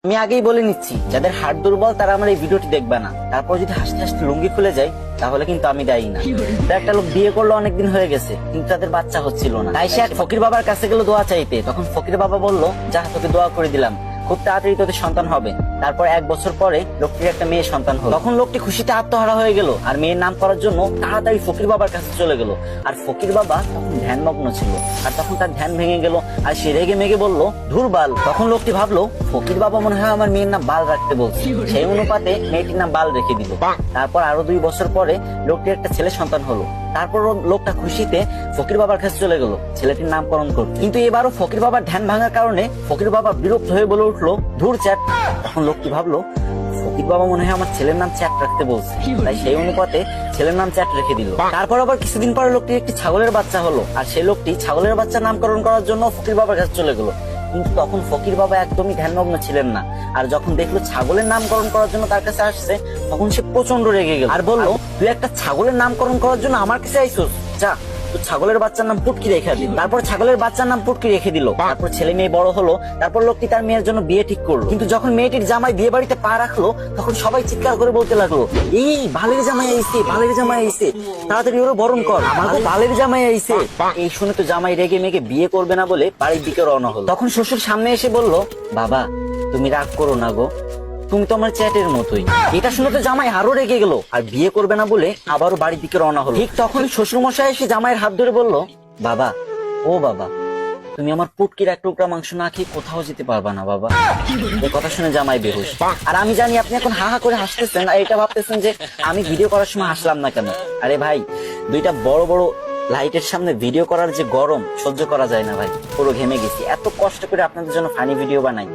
আমি আগেই বলে নিচ্ছি, যাদের হাড় দুর্বল তারা আমার এই ভিডিওটি দেখবে না। তারপর যদি হাসতে হাসতে লুঙ্গি খুলে যায় তাহলে কিন্তু আমি দায়ী না। তো একটা লোক বিয়ে করলো, অনেকদিন হয়ে গেছে কিন্তু তাদের বাচ্চা হচ্ছিল না। তাই সে এক ফকির বাবার কাছে গেল দোয়া চাইতে। তখন ফকির বাবা বলল, যা তোকে দোয়া করে দিলাম, খুব তাড়াতাড়ি তোদের সন্তান হবে। তারপর 1 বছর পরে লোকটির একটা মেয়ে সন্তান হলো। তখন লোকটি খুশিতে আত্মহারা হয়ে গেল আর মেয়ের নাম করার জন্য তাড়াতাড়ি ফকির বাবার কাছে চলে গেল। আর ফকির বাবা তখন ধ্যানমগ্ন ছিল আর তখন তার ধ্যান ভেঙে গেল আর সে রেগে মেগে বলল, ধুর বাল। তখন লোকটি ভাবলো, ফকির বাবা মনে হয় আমার মেয়ের নাম বাল রাখতে বলছে। সেই অনুপাতে মেয়েটির নাম বাল রেখে দিল। তারপর আরো 2 বছর পরে লোকটির একটা ছেলে সন্তান হলো। তারপর লোকটা খুশিতে ফকির বাবার কাছে চলে গেল ছেলেটির নামকরণ করতে। কিন্তু এবারও ফকির বাবার ধ্যান ভাঙার কারণে ফকির বাবা বিরক্ত হয়ে বলে উঠলো, ধুর চ্যাট। তখন লোকটি ভাবলো, ফকির বাবা মনে হয় আমার ছেলের নাম চ্যাট রাখতে বলছে, তাই সেই অনুপাতে ছেলের নাম চ্যাট রেখে দিল। তারপর আবার কিছুদিন পরে লোকটির একটি ছাগলের বাচ্চা হলো আর সেই লোকটি ছাগলের বাচ্চা নামকরণ করার জন্য ফকির বাবার কাছে চলে গেল। কিন্তু তখন ফকির বাবা একদমই ধ্যানমগ্ন ছিলেন না। আর যখন দেখলো ছাগলের নামকরণ করার জন্য তার কাছে আসছে, তখন সে প্রচন্ড রেগে গেল আর বললো, তুই একটা ছাগলের নামকরণ করার জন্য আমার কাছে আইসোস, যা তো ছাগলের বাচ্চার নাম পুটকি রেখে দিল। তারপর ছাগলের বাচ্চার নাম পুটকি রেখে দিল। তারপর ছেলে মেয়ে বড় হলো। তারপর লোকটি তার মেয়ের জন্য বিয়ে ঠিক করলো। কিন্তু যখন মেয়েটির জামাই বিয়ে বাড়িতে পা রাখলো তখন সবাই চিৎকার করে বলতে লাগলো, এই বালের জামাই আইছে, বালের জামাই আইছে, তাড়াতাড়ি ওরা বরণ কর, আমাকে বালের জামাই আইছে। এই শুনে তো জামাই রেগে মেগে বিয়ে করবে না বলে বাড়ির দিকে রওনা হলো। তখন শ্বশুর সামনে এসে বলল, বাবা তুমি রাগ করো না গো, তুমি তো আমার চ্যাটের মতোই। এটা শুনে তো জামাই আরো রেগে গেল আর বিয়ে করবে না বলে আবারও বাড়ির দিকে রওনা হলো। ঠিক তখন শ্বশুর মশাই এসে জামাইয়ের হাত ধরে বলল, বাবা ও বাবা, তুমি আমার পুটকির 1 টুকরা মাংস না খেয়ে কোথাও যেতে পারবা না বাবা। এই কথা শুনে জামাই বেহুশ। আর আমি জানি আপনি এখন হা হা করে হাসতেছেন আর এটা ভাবতেছেন যে আমি ভিডিও করার সময় হাসলাম না কেন। আরে ভাই, 2টা বড় বড় লাইটের সামনে ভিডিও করার যে গরম সহ্য করা যায় না ভাই, পুরো ঘেমে গেছি। এত কষ্ট করে আপনাদের জন্য ফানি ভিডিও বানাই।